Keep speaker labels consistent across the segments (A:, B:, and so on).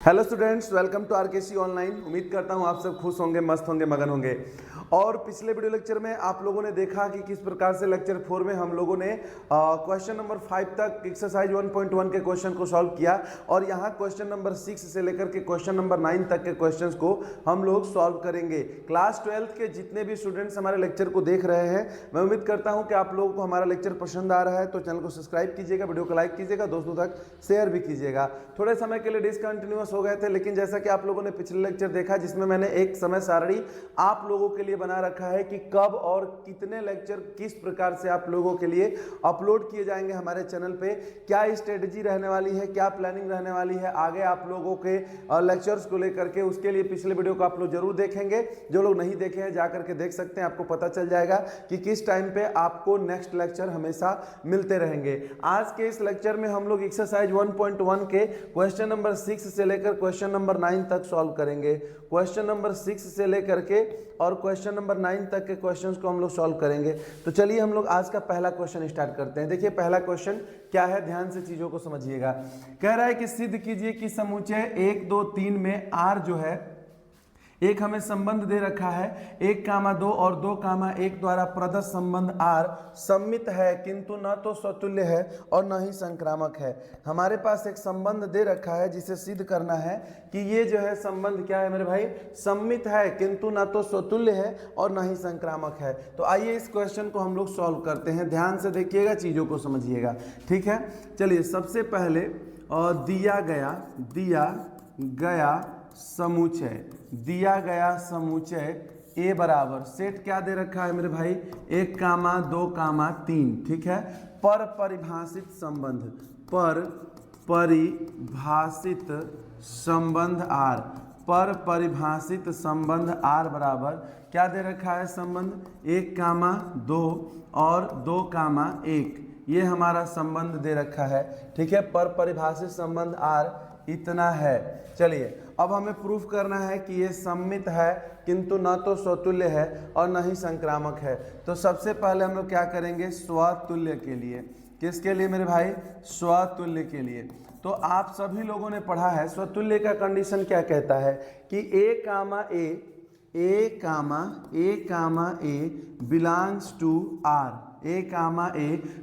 A: Hello students, welcome to RKC online. उम्मीद करता हूँ आप सब खुश होंगे, मस्त होंगे, मगन होंगे। और पिछले वीडियो लेक्चर में आप लोगों ने देखा कि किस प्रकार से लेक्चर 4 में हम लोगों ने क्वेश्चन नंबर 5 तक एक्सरसाइज 1.1 के क्वेश्चन को सॉल्व किया और यहाँ क्वेश्चन नंबर 6 से लेकर के क्वेश्चन नंबर 9 तक के क्वेश्चंस को हम लोग सॉल्व करेंगे। क्लास 12 के जितने भी स्टूडेंट्स हमारे लेक्चर को देख रहे हैं, मैं उम्मीद करता हूँ कि आप लोगों को हमारा लेक्चर पसंद आ रहा है, तो चैनल को सब्सक्राइब कीजिएगा, वीडियो को लाइक कीजिएगा, दोस्तों तक शेयर भी कीजिएगा। थोड़े समय के लिए डिसकंटिन्यूअस हो गए थे, लेकिन जैसा कि आप लोगों ने पिछले लेक्चर देखा जिसमें मैंने एक समय सारणी आप लोगों के लिए बना रखा है कि कब और कितने लेक्चर किस प्रकार से आप लोगों के लिए अपलोड किए जाएंगे हमारे चैनल पे, क्या स्ट्रेटजी रहने वाली है, क्या प्लानिंग रहने वाली है आगे आप लोगों के लेक्चर्स को लेकर के। उसके लिए पिछले वीडियो को आप लोग जरूर देखेंगे। जो लोग नहीं देखे हैं जाकर के देख सकते हैं, आपको पता चल जाएगा कि किस टाइम पे आपको नेक्स्ट लेक्चर हमेशा मिलते रहेंगे। आज के इस लेक्चर में हम लोग एक्सरसाइज 1.1 के क्वेश्चन नंबर 6 से लेकर क्वेश्चन नंबर 9 तक सॉल्व करेंगे। क्वेश्चन नंबर 6 से लेकर के और क्वेश्चन नंबर 9 तक के क्वेश्चंस को हम लोग सॉल्व करेंगे। तो चलिए हम लोग आज का पहला क्वेश्चन स्टार्ट करते हैं। देखिए पहला क्वेश्चन क्या है, ध्यान से चीजों को समझिएगा। कह रहा है कि सिद्ध कीजिए कि समुच्चय 1 2 3 में आर जो है, एक हमें संबंध दे रखा है 1,2 और 2,1 द्वारा प्रदत्त संबंध आर सम्मित है किंतु न तो स्वतुल्य है और न ही संक्रामक है। हमारे पास एक संबंध दे रखा है जिसे सिद्ध करना है कि ये जो है संबंध क्या है मेरे भाई, सम्मित है किंतु न तो स्वतुल्य है और न ही संक्रामक है। तो आइए इस क्वेश्चन को हम लोग सॉल्व करते हैं। ध्यान से देखिएगा, चीजों को समझिएगा, ठीक है। चलिए सबसे पहले दिया गया समुच्चय ए बराबर सेट क्या दे रखा है मेरे भाई, 1,2,3, ठीक है। पर परिभाषित संबंध आर बराबर क्या दे रखा है, संबंध 1,2 और 2,1, ये हमारा संबंध दे रखा है, ठीक है। पर परिभाषित संबंध आर इतना है। चलिए अब हमें प्रूफ करना है कि ये सम्मित है किंतु न तो स्वतुल्य है और न ही संक्रामक है। तो सबसे पहले हम लोग क्या करेंगे, स्वतुल्य के लिए। किसके लिए मेरे भाई, स्वतुल्य के लिए। तो आप सभी लोगों ने पढ़ा है स्वतुल्य का कंडीशन क्या कहता है कि A belongs to R, A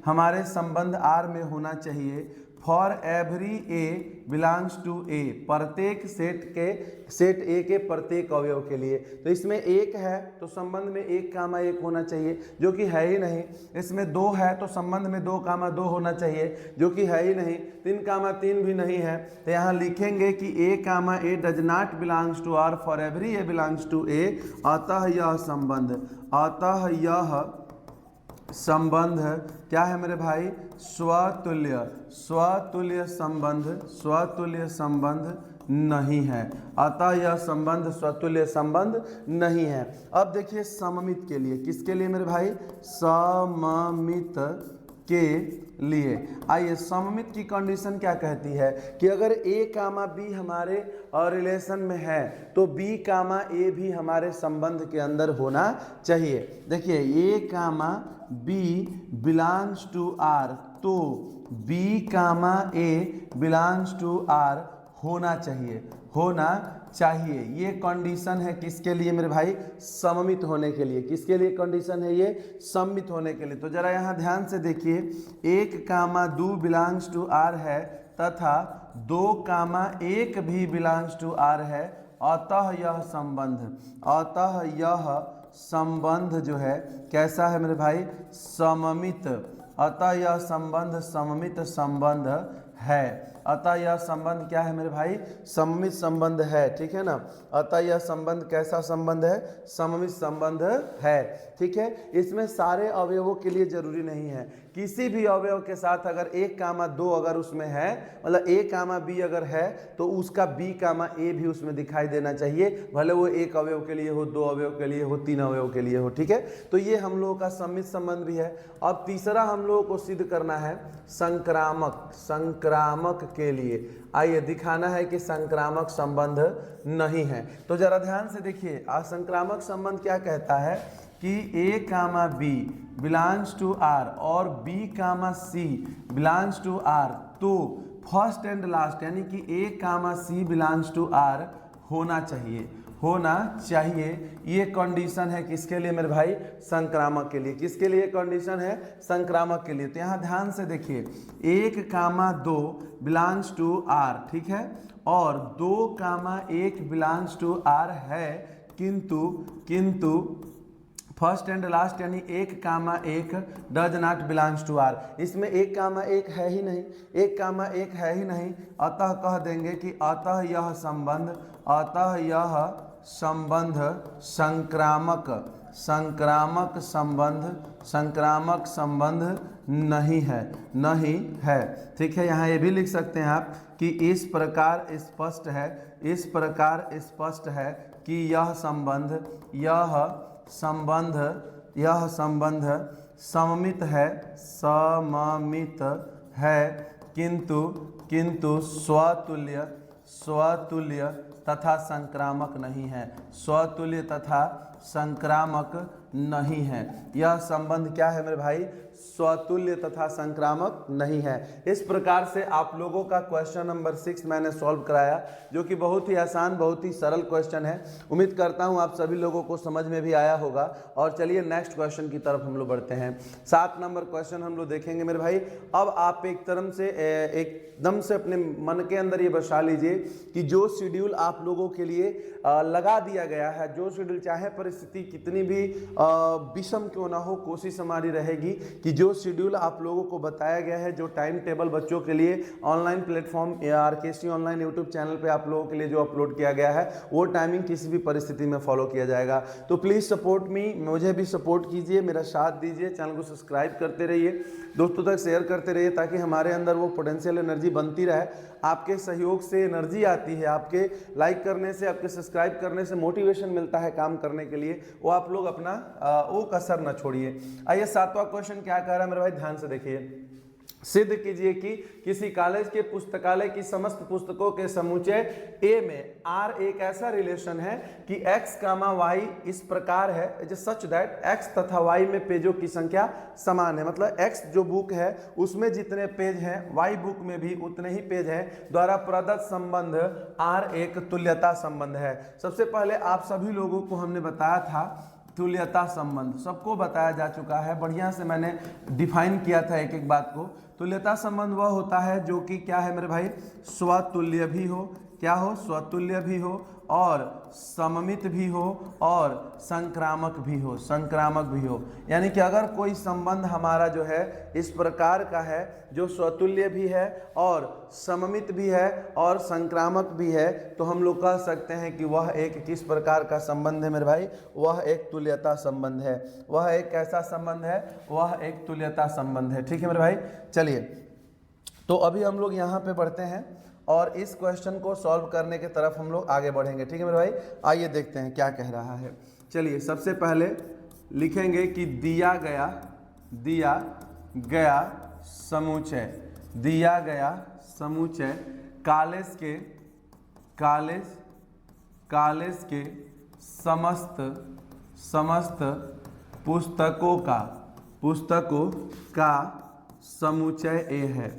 A: हमारे संबंध आर में होना चाहिए। For every A belongs to A, प्रत्येक सेट ए के प्रत्येक अवयव के लिए। तो इसमें 1 है तो संबंध में 1,1 होना चाहिए, जो कि है ही नहीं। इसमें 2 है तो संबंध में 2,2 होना चाहिए, जो कि है ही नहीं। 3,3 भी नहीं है, तो यहाँ लिखेंगे कि A does not belongs to R for every A belongs to A. अतः यह संबंध क्या है मेरे भाई, स्वतुल्य संबंध नहीं है। अतः यह संबंध स्वतुल्य संबंध नहीं है। अब देखिए सममित के लिए, किसके लिए मेरे भाई, सममित के लिए। आइए सममित की कंडीशन क्या कहती है कि अगर a, b हमारे रिलेशन में है तो b, a भी हमारे संबंध के अंदर होना चाहिए। देखिए a, b belongs to R, तो b, a belongs to R होना चाहिए। ये कंडीशन है किसके लिए मेरे भाई, सममित होने के लिए। किसके लिए कंडीशन है ये, सममित होने के लिए। तो जरा यहाँ ध्यान से देखिए, 1,2 बिलोंग्स टू आर है तथा 2,1 भी बिलोंग्स टू आर है। अतः यह संबंध जो है कैसा है मेरे भाई, सममित। अतः यह संबंध सममित संबंध है। अतः यह संबंध क्या है मेरे भाई, सममित संबंध है, ठीक है ना। अतः यह संबंध कैसा संबंध है, सममित संबंध है, ठीक है। इसमें सारे अवयवों के लिए जरूरी नहीं है, किसी भी अवयव के साथ अगर 1,2 अगर उसमें है, मतलब a, b अगर है तो उसका b, a भी उसमें दिखाई देना चाहिए, भले वो 1 अवयव के लिए हो, 2 अवयव के लिए हो, 3 अवयव के लिए हो, ठीक है। तो ये हम लोगों का सममित संबंध भी है। अब तीसरा हम लोगों को सिद्ध करना है संक्रामक के लिए। आइए दिखाना है कि संक्रामक संबंध नहीं है। तो जरा ध्यान से देखिए, असंक्रामक संबंध क्या कहता है कि a, b belongs to R और b, c belongs to R, तो फर्स्ट एंड लास्ट यानी कि A comma C belongs to R होना चाहिए, होना चाहिए। ये कंडीशन है किसके लिए मेरे भाई? संक्रामक के लिए। किसके लिए कंडीशन है? संक्रामक के लिए। तो यहाँ ध्यान से देखिए, 1, 2 बिलोंग्स टू आर, ठीक है, और 2, 1 बिलोंग्स टू आर है, किंतु फर्स्ट एंड लास्ट यानी 1, 1 does not belongs to R. इसमें 1, 1 है ही नहीं, 1, 1 है ही नहीं, अतः कह देंगे कि अतः यह संबंध संक्रामक संबंध नहीं है। ठीक है, यहाँ ये भी लिख सकते हैं आप कि इस प्रकार स्पष्ट है कि यह संबंध सममित है, किंतु स्वतुल्य तथा संक्रामक नहीं है। स्वतुल्य तथा संक्रामक नहीं है। यह संबंध क्या है मेरे भाई? स्वतुल्य तथा संक्रामक नहीं है। इस प्रकार से आप लोगों का क्वेश्चन नंबर 6 मैंने सॉल्व कराया, जो कि बहुत ही आसान, बहुत ही सरल क्वेश्चन है। उम्मीद करता हूं आप सभी लोगों को समझ में भी आया होगा। और चलिए नेक्स्ट क्वेश्चन की तरफ हम लोग बढ़ते हैं। 7 नंबर क्वेश्चन हम लोग देखेंगे मेरे भाई। अब आप एकदम से अपने मन के अंदर ये बसा लीजिए कि जो शेड्यूल आप लोगों के लिए लगा दिया गया है, जो शेड्यूल चाहे परिस्थिति कितनी भी विषम क्यों ना हो, कोशिश हमारी रहेगी कि जो शेड्यूल आप लोगों को बताया गया है, जो टाइम टेबल बच्चों के लिए online platform RKC online YouTube channel पे आप लोगों के लिए जो अपलोड किया गया है, वो टाइमिंग किसी भी परिस्थिति में फॉलो किया जाएगा। तो प्लीज़ सपोर्ट मी, मुझे भी सपोर्ट कीजिए, मेरा साथ दीजिए, चैनल को सब्सक्राइब करते रहिए, दोस्तों तक शेयर करते रहिए, ताकि हमारे अंदर वो पोटेंशियल एनर्जी बनती रहे। आपके सहयोग से एनर्जी आती है, आपके लाइक करने से, आपके सब्सक्राइब करने से मोटिवेशन मिलता है काम करने के लिए। वो आप लोग अपना वो कसर न छोड़िए। आइए 7वां क्वेश्चन क्या कह रहा है मेरे भाई, ध्यान से देखिए। सिद्ध कीजिए कि किसी कॉलेज के पुस्तकालय की समस्त पुस्तकों के समुच्चय ए में आर एक ऐसा रिलेशन है कि x, y इस प्रकार है सच दैट x तथा y में पेजों की संख्या समान है। मतलब x जो बुक है उसमें जितने पेज हैं, y बुक में भी उतने ही पेज हैं, द्वारा प्रदत्त संबंध r एक तुल्यता संबंध है। सबसे पहले आप सभी लोगों को हमने बताया था तुल्यता संबंध, सबको बताया जा चुका है, बढ़िया से मैंने डिफाइन किया था एक एक बात को। तुल्यता संबंध वह होता है जो कि क्या है मेरे भाई? स्वतुल्य भी हो, क्या हो? स्वतुल्य भी हो, और सममित भी हो, और संक्रामक भी हो। यानी कि अगर कोई संबंध हमारा जो है इस प्रकार का है, जो स्वतुल्य भी है और सममित भी है और संक्रामक भी है, तो हम लोग कह सकते हैं कि वह एक किस प्रकार का संबंध है मेरे भाई? वह एक तुल्यता संबंध है। वह एक कैसा संबंध है? वह एक तुल्यता संबंध है। ठीक है मेरे भाई, चलिए तो अभी हम लोग यहाँ पे बढ़ते हैं और इस क्वेश्चन को सॉल्व करने की तरफ हम लोग आगे बढ़ेंगे। ठीक है मेरे भाई, आइए देखते हैं क्या कह रहा है। चलिए सबसे पहले लिखेंगे कि दिया गया समुच्चय कॉलेज के समस्त पुस्तकों का समुच्चय ए है।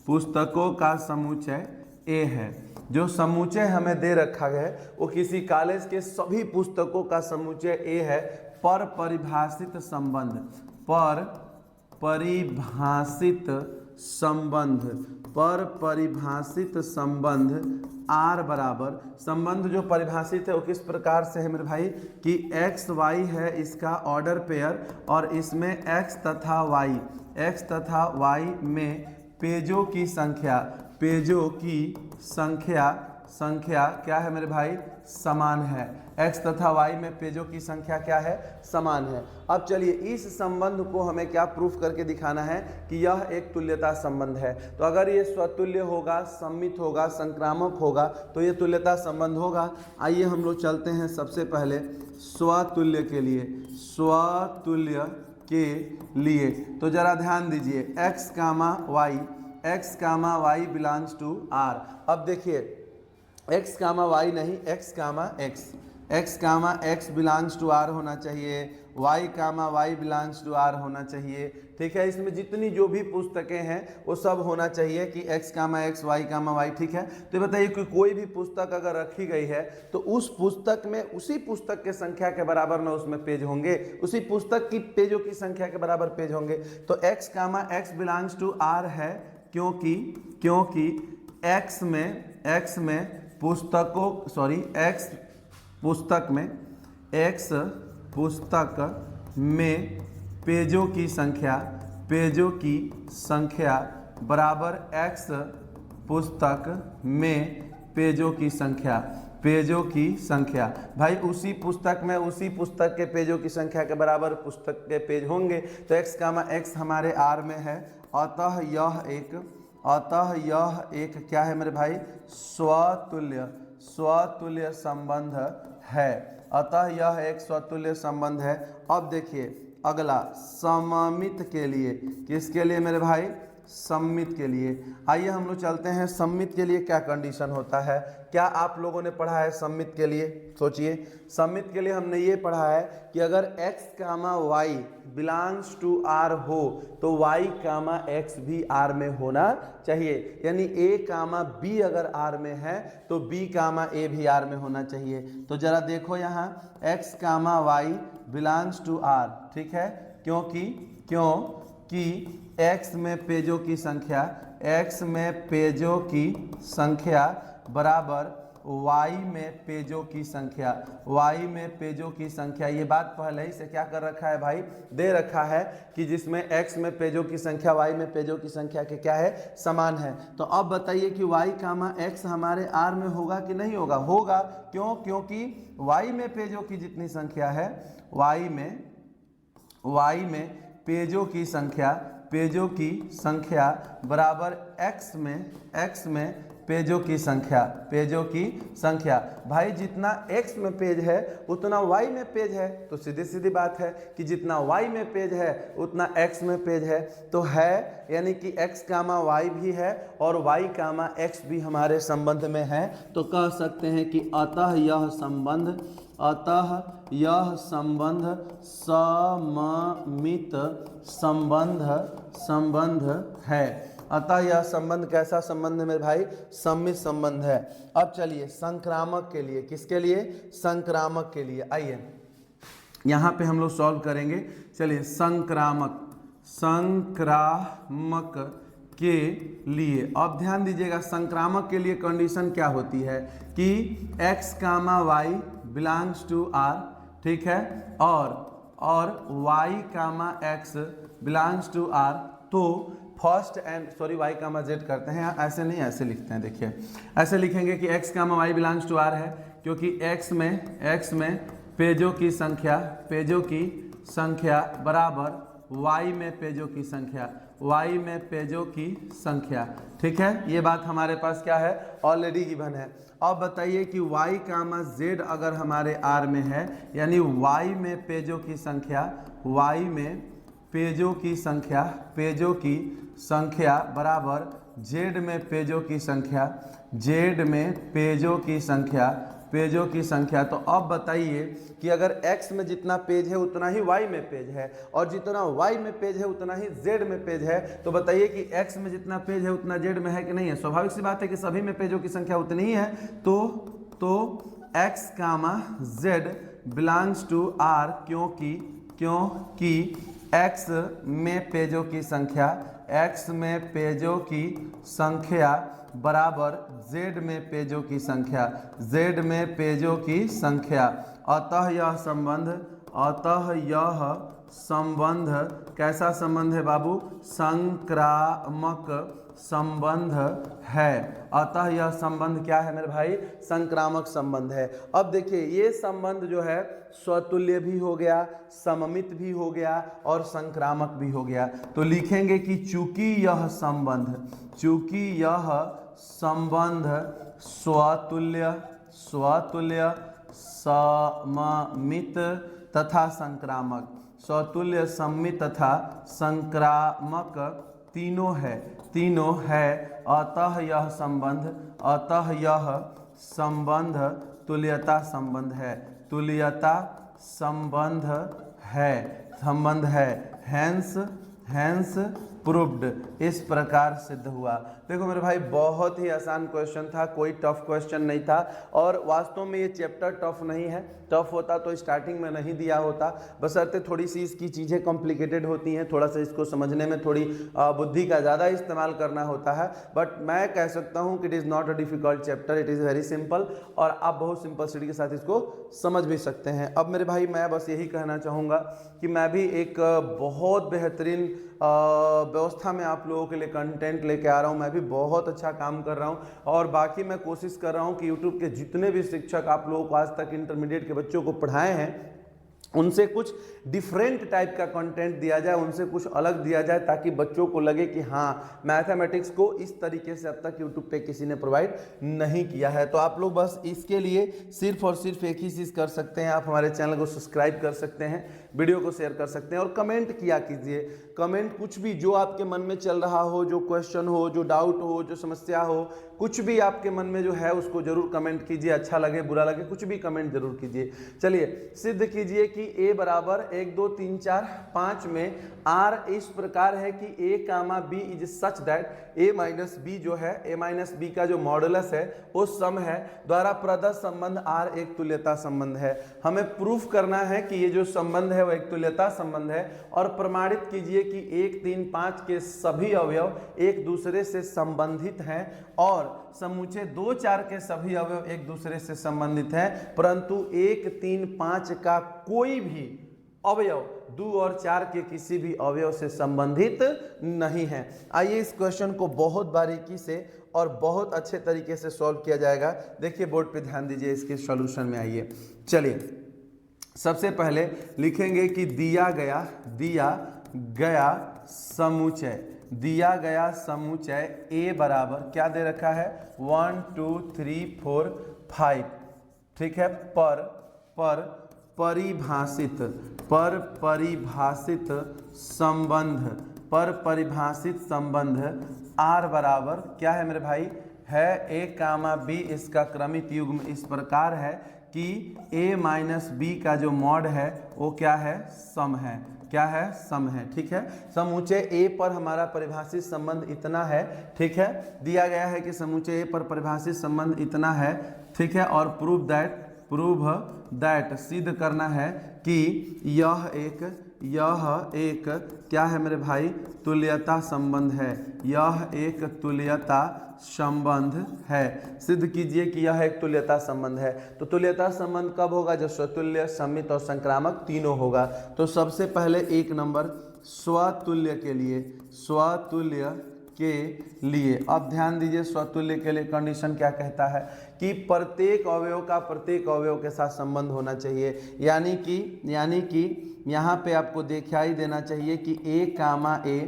A: पुस्तकों का समुच्चय ए है। जो समुच्चय हमें दे रखा है वो किसी कॉलेज के सभी पुस्तकों का समुच्चय ए है, पर परिभाषित संबंध आर बराबर, संबंध जो परिभाषित है वो किस प्रकार से है मेरे भाई कि एक्स वाई है इसका ऑर्डर पेयर, और इसमें एक्स तथा वाई में पेजों की संख्या क्या है मेरे भाई? समान है। x तथा y में पेजों की संख्या क्या है? समान है। अब चलिए इस संबंध को हमें क्या प्रूफ करके दिखाना है कि यह एक तुल्यता संबंध है। तो अगर ये स्वतुल्य होगा, सममित होगा, संक्रामक होगा, तो ये तुल्यता संबंध होगा। आइए हम लोग चलते हैं सबसे पहले स्वतुल्य के लिए। तो जरा ध्यान दीजिए, x, y belongs to r। अब देखिए x, y नहीं, x, x comma x belongs to r होना चाहिए, y comma y belongs to r होना चाहिए। ठीक है, इसमें जितनी जो भी पुस्तकें हैं वो सब होना चाहिए कि x comma x y comma y। ठीक है, तो ये बताइए कि कोई भी पुस्तक अगर रखी गई है तो उस पुस्तक में उसी पुस्तक के संख्या के बराबर ना उसमें पेज होंगे, उसी पुस्तक की पेजों की संख्या के बराबर पेज होंगे। तो x comma x belongs to r है, क्योंकि x में x पुस्तक में पेजों की संख्या बराबर x पुस्तक में पेजों की संख्या। भाई उसी पुस्तक में उसी पुस्तक के पेजों की संख्या के बराबर पुस्तक के पेज होंगे। तो x कामा x हमारे r में है, अतः यह एक क्या है मेरे भाई, स्वतुल्य संबंध है। अतः यह एक स्वतुल्य संबंध है। अब देखिए अगला, सममित के लिए, किसके लिए मेरे भाई, सममित के लिए। आइए हम लोग चलते हैं सममित के लिए क्या कंडीशन होता है। क्या आप लोगों ने पढ़ा है सममित के लिए? सोचिए, सममित के लिए हमने ये पढ़ा है कि अगर x comma y belongs to r हो तो y कामा x भी r में होना चाहिए, यानी a कामा b अगर r में है तो b कामा a भी r में होना चाहिए। तो जरा देखो यहाँ x comma y belongs to r, ठीक है, क्योंकि x में पेजों की संख्या बराबर y में पेजों की संख्या। ये बात पहले ही से क्या कर रखा है भाई, दे रखा है कि जिसमें x में पेजों की संख्या y में पेजों की संख्या के क्या है, समान है। तो अब बताइए कि y कामा x हमारे r में होगा कि नहीं होगा? होगा। क्यों? क्योंकि y में पेजों की जितनी संख्या है, y में पेजों की संख्या बराबर x में पेजों की संख्या। भाई जितना x में पेज है उतना y में पेज है, तो सीधी सीधी बात है कि जितना y में पेज है उतना x में पेज है। तो है यानी कि x कामा y भी है और y कामा x भी हमारे संबंध में है। तो कह सकते हैं कि अतः यह संबंध सममित संबंध है। अतः यह संबंध कैसा संबंध है मेरे भाई? सममित संबंध है। अब चलिए संक्रामक के लिए, किसके लिए? संक्रामक के लिए। आइए यहाँ पे हम लोग सॉल्व करेंगे। चलिए संक्रामक के लिए अब ध्यान दीजिएगा, संक्रामक के लिए कंडीशन क्या होती है कि x comma y belongs to r, ठीक है, और y comma x belongs to r। तो first and y comma z करते हैं, ऐसे नहीं, ऐसे लिखते हैं। देखिए ऐसे लिखेंगे कि x comma y belongs to r है, क्योंकि x में पेजों की संख्या बराबर y में पेजों की संख्या। ठीक है, ये बात हमारे पास क्या है, ऑलरेडी गिवन है। अब बताइए कि y कामा z अगर हमारे r में है, यानी y में पेजों की संख्या बराबर z में पेजों की संख्या। तो अब बताइए कि अगर x में जितना पेज है उतना ही y में पेज है और जितना y में पेज है उतना ही z में पेज है, तो बताइए कि x में जितना पेज है उतना z में है कि नहीं है? स्वाभाविक सी बात है कि सभी में पेजों की संख्या उतनी ही है। तो x comma z belongs to r, क्योंकि x में पेजों की बराबर z में पेजों की संख्या। अतः यह संबंध कैसा संबंध है बाबू? संक्रामक संबंध है। अतः यह संबंध क्या है मेरे भाई? संक्रामक संबंध है। अब देखिए ये संबंध जो है स्वतुल्य भी हो गया, सममित भी हो गया और संक्रामक भी हो गया। तो लिखेंगे कि चूंकि यह संबंध स्वतुल्य, सममित तथा संक्रामक, स्वतुल्य, सममित तथा संक्रामक तीनों है। अतः यह संबंध तुल्यता संबंध है, तुल्यता संबंध है, संबंध है, हैंस प्रूव्ड, इस प्रकार सिद्ध हुआ। देखो मेरे भाई बहुत ही आसान क्वेश्चन था, कोई टफ क्वेश्चन नहीं था और वास्तव में ये चैप्टर टफ नहीं है, टफ होता तो स्टार्टिंग में नहीं दिया होता, बशर्ते थोड़ी सी इसकी चीज़ें कॉम्प्लिकेटेड होती हैं, थोड़ा सा इसको समझने में थोड़ी बुद्धि का ज़्यादा इस्तेमाल करना होता है, बट मैं कह सकता हूँ कि it is not a difficult chapter, it is very simple और आप बहुत सिंपलिसिटी के साथ इसको समझ भी सकते हैं। अब मेरे भाई मैं बस यही कहना चाहूँगा कि मैं भी एक बहुत बेहतरीन व्यवस्था में आप लोगों के लिए कंटेंट लेके आ रहा हूँ, मैं भी बहुत अच्छा काम कर रहा हूँ और बाकी मैं कोशिश कर रहा हूँ कि यूट्यूब के जितने भी शिक्षक आप लोगों को आज तक इंटरमीडिएट के बच्चों को पढ़ाए हैं उनसे कुछ डिफरेंट टाइप का कंटेंट दिया जाए, उनसे कुछ अलग दिया जाए ताकि बच्चों को लगे कि हाँ मैथमेटिक्स को इस तरीके से अब तक यूट्यूब पे किसी ने प्रोवाइड नहीं किया है। तो आप लोग बस इसके लिए सिर्फ और सिर्फ एक ही चीज़ कर सकते हैं, आप हमारे चैनल को सब्सक्राइब कर सकते हैं, वीडियो को शेयर कर सकते हैं और कमेंट किया कीजिए। कमेंट कुछ भी जो आपके मन में चल रहा हो, जो क्वेश्चन हो, जो डाउट हो, जो समस्या हो, कुछ भी आपके मन में जो है उसको जरूर कमेंट कीजिए, अच्छा लगे बुरा लगे कुछ भी कमेंट जरूर कीजिए। चलिए सिद्ध कीजिए कि a बराबर 1 2 3 4 5 में r इस प्रकार है कि a comma b is such that a minus b जो है a माइनस b का जो मॉडुलस है वो सम है द्वारा प्रदत्त संबंध r एक तुल्यता संबंध है। हमें प्रूफ करना है कि ये जो संबंध है वो एक तुल्यता संबंध है और प्रमाणित कीजिए कि 1 3 5 के सभी अवयव एक दूसरे से संबंधित हैं और समूचे 2 4 के सभी अवयव एक दूसरे से संबंधित हैं, परंतु 1 3 5 का कोई भी अवयव 2 और 4 के किसी भी अवयव से संबंधित नहीं है। आइए इस क्वेश्चन को बहुत बारीकी से और बहुत अच्छे तरीके से सॉल्व किया जाएगा। देखिए बोर्ड पे ध्यान दीजिए, इसके सॉल्यूशन में आइए। चलिए सबसे पहले लिखेंगे कि दिया गया समुच्चय a बराबर क्या दे रखा है 1 2 3 4 5, ठीक है, पर परिभाषित संबंध r बराबर क्या है मेरे भाई है a कामा b, इसका क्रमित युग्म इस प्रकार है कि a माइनस b का जो मॉड है वो क्या है सम है, क्या है सम है, ठीक है। समूचे a पर हमारा परिभाषित संबंध इतना है, ठीक है, दिया गया है कि समूचे a पर परिभाषित संबंध इतना है, ठीक है, और प्रूव दैट सिद्ध करना है कि यह एक क्या है मेरे भाई तुल्यता संबंध है, यह एक तुल्यता संबंध है। सिद्ध कीजिए कि यह एक तुल्यता संबंध है। तो तुल्यता संबंध कब होगा जब स्वतुल्य, समित और संक्रामक तीनों होगा। तो सबसे पहले 1 नंबर स्वतुल्य के लिए अब ध्यान दीजिए, स्वतुल्य के लिए कंडीशन क्या कहता है कि प्रत्येक अवयव का प्रत्येक अवयव के साथ संबंध होना चाहिए, यानी कि यहाँ पे आपको दिखाई देना चाहिए कि a comma a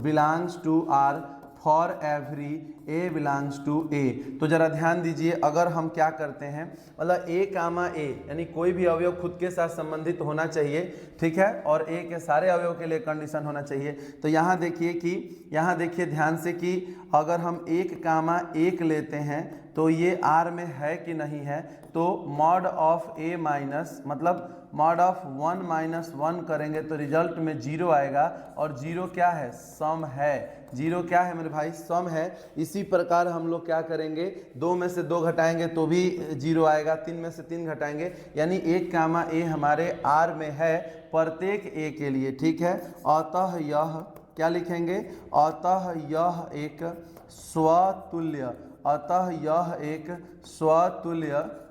A: belongs to r for every a belongs to a। तो जरा ध्यान दीजिए, अगर हम क्या करते हैं मतलब a कामा a यानी कोई भी अवयव खुद के साथ संबंधित होना चाहिए, ठीक है, और a के सारे अवयव के लिए कंडीशन होना चाहिए। तो यहाँ देखिए ध्यान से कि अगर हम 1 कामा 1 लेते हैं तो ये r में है कि नहीं है, तो मॉड ऑफ a माइनस मतलब मॉड ऑफ 1 माइनस 1 करेंगे तो रिजल्ट में 0 आएगा और 0 क्या है सम है, 0 क्या है मेरे भाई सम है। इसी प्रकार हम लोग क्या करेंगे 2 में से 2 घटाएंगे तो भी 0 आएगा, 3 में से 3 घटाएंगे यानी 1 कामा a हमारे r में है प्रत्येक a के लिए, ठीक है। अतः यह क्या लिखेंगे, अतः यह एक स्वतुल्य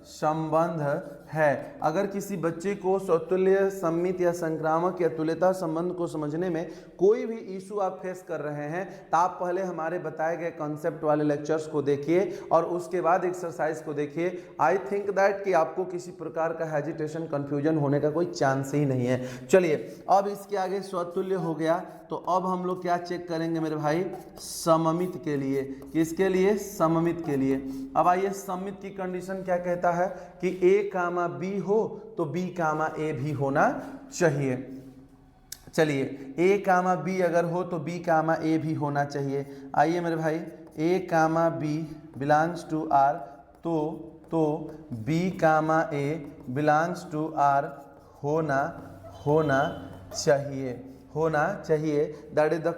A: संबंध है। अगर किसी बच्चे को स्वतुल्य, सम्मित या संक्रामक या तुल्यता संबंध को समझने में कोई भी इशू आप फेस कर रहे हैं तो आप पहले हमारे बताए गए कॉन्सेप्ट वाले लेक्चर्स को देखिए और उसके बाद एक्सरसाइज को देखिए। आई थिंक दैट कि आपको किसी प्रकार का हेजिटेशन, कंफ्यूजन होने का कोई चांस ही नहीं है। चलिए अब इसके आगे स्वतुल्य हो गया, तो अब हम लोग क्या चेक करेंगे मेरे भाई सममित के लिए। किसके लिए, सममित के लिए। अब आइए सममित की कंडीशन क्या कहता है कि a कामा b हो तो b कामा a भी होना चाहिए। चलिए a कामा b अगर हो तो b कामा a भी होना चाहिए। आइए मेरे भाई a comma b belongs to r, तो तो B comma A belongs to R होना चाहिए। That is the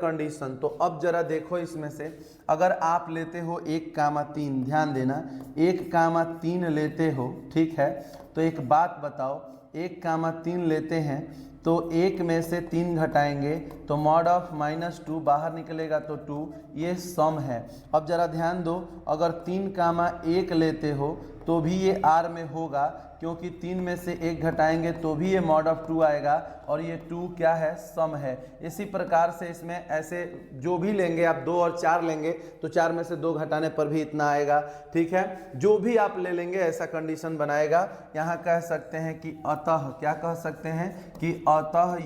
A: condition. तो अब जरा देखो इसमें से अगर आप लेते हो 1,3, ध्यान देना 1,3 लेते हो, ठीक है, तो एक बात बताओ 1,3 लेते हैं तो 1 में से 3 घटाएंगे तो मॉड ऑफ -2 बाहर निकलेगा तो 2, ये सम है। अब जरा ध्यान दो, अगर 3,1 लेते हो तो भी ये R में होगा, क्योंकि 3 में से 1 घटाएंगे तो भी ये मॉड ऑफ 2 आएगा और ये 2 क्या है, सम है। इसी प्रकार से इसमें ऐसे जो भी लेंगे आप 2 और 4 लेंगे तो 4 में से 2 घटाने पर भी इतना आएगा, ठीक है। जो भी आप ले लेंगे ऐसा कंडीशन बनाएगा। यहाँ कह सकते हैं कि अतः, क्या कह सकते हैं कि अतः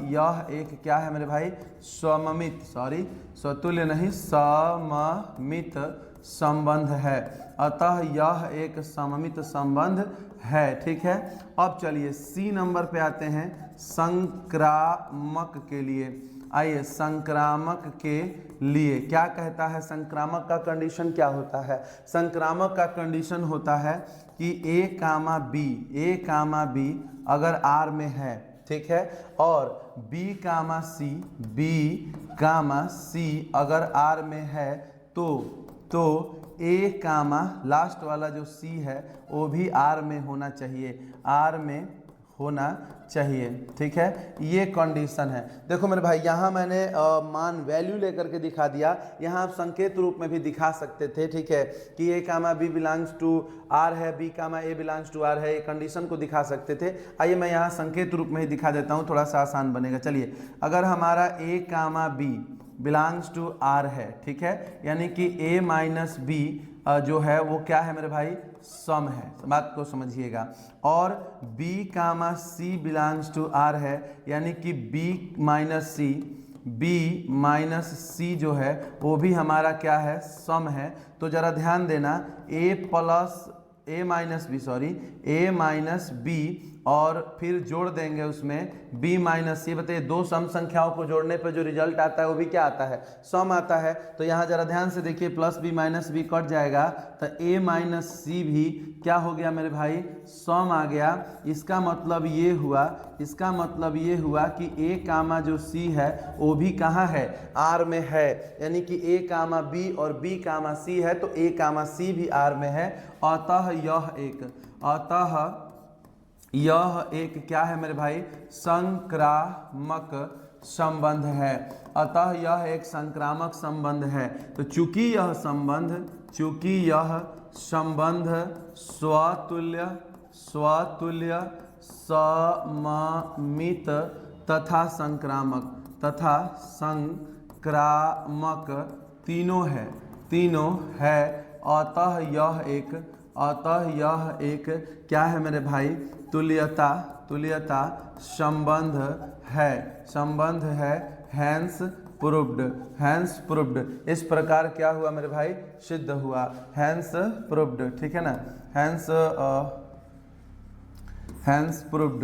A: यह एक क्या है मेरे भाई, स्वतुल्य नहीं, सममित संबंध है। अतः यह एक सममित संबंध है, ठीक है। अब चलिए सी नंबर पे आते हैं, संक्रामक के लिए। आइए संक्रामक के लिए क्या कहता है, संक्रामक का कंडीशन क्या होता है। संक्रामक का कंडीशन होता है कि A कामा B अगर R में है, ठीक है, और B कामा C अगर R में है तो A कामा लास्ट वाला जो C है वो भी R में होना चाहिए, ठीक है। ये कंडीशन है। देखो मेरे भाई यहाँ मैंने मान वैल्यू लेकर के दिखा दिया, यहाँ आप संकेत रूप में भी दिखा सकते थे, ठीक है, कि A comma B belongs to R है, B comma A belongs to R है, ये कंडीशन को दिखा सकते थे। आइए मैं यहाँ संकेत रूप में ही दिखा देता हूँ, थोड़ा सा आसान बनेगा। चलिए, अगर हमारा A comma B belongs to R है, ठीक है, यानी कि A माइनस B जो है वो क्या है मेरे भाई, सम है, बात को समझिएगा। और B comma C belongs to R है, यानी कि B माइनस C जो है वो भी हमारा क्या है, सम है। तो जरा ध्यान देना, A माइनस B और फिर जोड़ देंगे उसमें B माइनस C। बताइए, दो सम संख्याओं को जोड़ने पर जो रिजल्ट आता है वो भी क्या आता है, सम आता है। तो यहाँ जरा ध्यान से देखिए, plus B minus B cut जाएगा तो A माइनस C भी क्या हो गया मेरे भाई, सम आ गया। इसका मतलब ये हुआ कि A कामा जो C है वो भी कहाँ है, R में है, यानी कि A कामा B और B कामा C है तो A कामा C भी R में है। अतः यह एक क्या है मेरे भाई, संक्रामक संबंध है। अतः यह एक संक्रामक संबंध है। तो चूंकि यह संबंध स्वतुल्य सममित तथा संक्रामक तीनों है। अतः यह एक क्या है मेरे भाई, तुल्यता संबंध है। Hence proved. इस प्रकार क्या हुआ मेरे भाई, सिद्ध हुआ, हैंस प्रूव्ड, ठीक है ना, हैंस प्रूव्ड।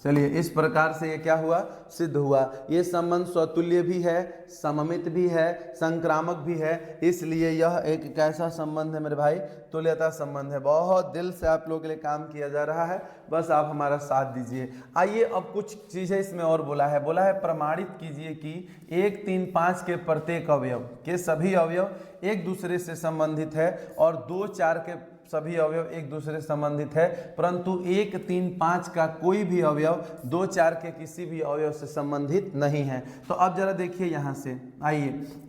A: चलिए, इस प्रकार से ये क्या हुआ, सिद्ध हुआ। ये संबंध स्वतुल्य भी है, सममित भी है, संक्रामक भी है, इसलिए यह एक कैसा संबंध है मेरे भाई, तुल्यता संबंध है। बहुत दिल से आप लोगों के लिए काम किया जा रहा है, बस आप हमारा साथ दीजिए। आइए अब कुछ चीजें इसमें और बोला है प्रमाणित कीजिए कि 1, 3, 5 के प्रत्येक अवयव के सभी अवयव एक दूसरे से संबंधित है और 2, 4 के सभी अवयव एक दूसरे से संबंधित है, परंतु 1, 3, 5 का कोई भी अवयव 2, 4 के किसी भी अवयव से संबंधित नहीं है। तो अब जरा देखिए यहाँ से, आइए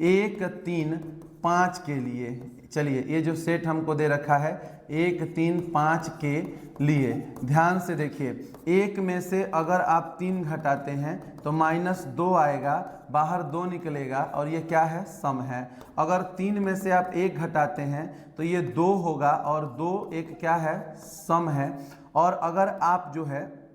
A: 1, 3, 5 के लिए, चलिए ये जो सेट हमको दे रखा है 1, 3, 5 के लिए ध्यान से देखिए। 1 में से अगर आप 3 घटाते हैं तो -2 आएगा, बाहर 2 निकलेगा और ये क्या है, सम है। अगर 3 में से आप 1 घटाते हैं तो ये 2 होगा और 2 एक क्या है, सम है। और अगर आप जो है